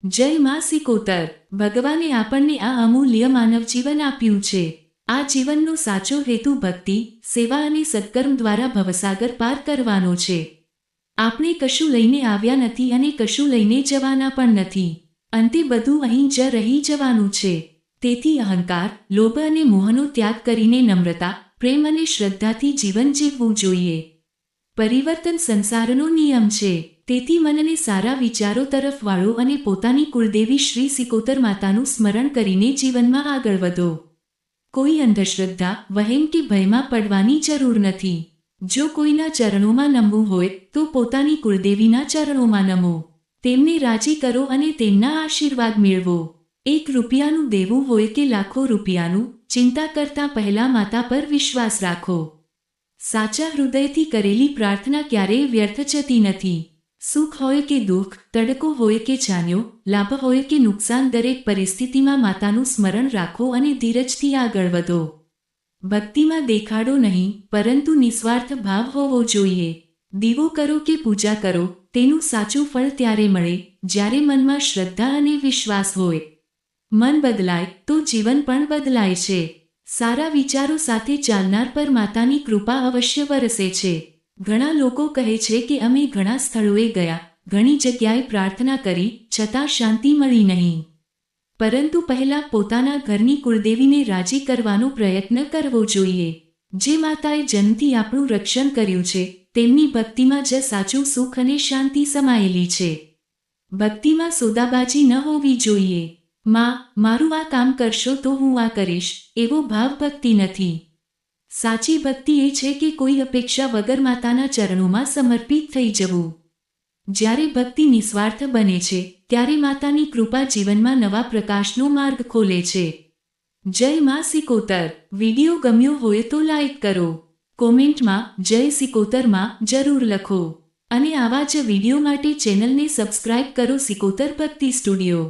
જય માં સિકોતર. ભગવાને આપણને આ અમૂલ્ય માનવ જીવન આપ્યું છે. આ જીવનનો સાચો હેતુ ભક્તિ, સેવા અને સત્કર્મ દ્વારા ભવસાગર પાર કરવાનો છે. આપણે કશું લઈને આવ્યા નથી અને કશું લઈને જવાના પણ નથી. અંતે બધું અહીં જ રહી જવાનું છે. તેથી અહંકાર, લોભ અને મોહનો ત્યાગ કરીને નમ્રતા, પ્રેમ અને શ્રદ્ધાથી જીવન જીવવું જોઈએ. પરિવર્તન સંસારનો નિયમ છે. તેથી મનને સારા વિચારો તરફ વાળો અને પોતાની કુળદેવી શ્રી સિકોતર માતાનું સ્મરણ કરીને જીવનમાં આગળ વધો. કોઈ અંધશ્રદ્ધા, વહેમ કે ભયમાં પડવાની જરૂર નથી. જો કોઈના ચરણોમાં નમવું હોય તો પોતાની કુળદેવીના ચરણોમાં નમો. તેમને રાજી કરો અને તેમના આશીર્વાદ મેળવો. 1 રૂપિયાનું દેવું હોય કે લાખો રૂપિયાનું, ચિંતા કરતાં પહેલા માતા પર વિશ્વાસ રાખો. સાચા હૃદયથી કરેલી પ્રાર્થના ક્યારેય વ્યર્થ જતી નથી. સુખ હોય કે દુઃખ, તડકો હોય કે છાંયો, લાભ હોય કે નુકસાન, દરેક પરિસ્થિતિમાં માતાનું સ્મરણ રાખો અને ધીરજથી આગળ વધો. ભક્તિમાં દેખાડો નહીં, પરંતુ નિસ્વાર્થ ભાવ હોવો જોઈએ. દીવો કરો કે પૂજા કરો, તેનું સાચું ફળ ત્યારે મળે જ્યારે મનમાં શ્રદ્ધા અને વિશ્વાસ હોય. મન બદલાય તો જીવન પણ બદલાય છે. સારા વિચારો સાથે ચાલનાર પર માતાની કૃપા અવશ્ય વરસે છે. ઘણા લોકો કહે છે કે અમે ઘણા સ્થળોએ ગયા, ઘણી જગ્યાએ પ્રાર્થના કરી, છતાં શાંતિ મળી નહીં. પરંતુ પહેલા પોતાના ઘરની કુળદેવીને રાજી કરવાનો પ્રયત્ન કરવો જોઈએ. જે માતાએ જન્મથી આપણું રક્ષણ કર્યું છે, તેમની ભક્તિમાં જ સાચું સુખ અને શાંતિ સમાયેલી છે. ભક્તિમાં સોદાબાજી ન હોવી જોઈએ. માં, મારું આ કામ કરશો તો હું આ કરીશ, એવો ભાવ ભક્તિ નથી. સાચી ભક્તિ એ છે કે કોઈ અપેક્ષા વગર માતાના ચરણોમાં સમર્પિત થઈ જવું. જ્યારે ભક્તિ નિસ્વાર્થ બને છે, ત્યારે માતાની કૃપા જીવનમાં નવા પ્રકાશનો માર્ગ ખોલે છે. જય માં સિકોતર. વિડિયો ગમ્યો હોય તો લાઈક કરો. કોમેન્ટમાં જય સિકોતરમાં જરૂર લખો. અને આવા જ વિડિયો માટે ચેનલને સબસ્ક્રાઇબ કરો સિકોતર ભક્તિ સ્ટુડિયો.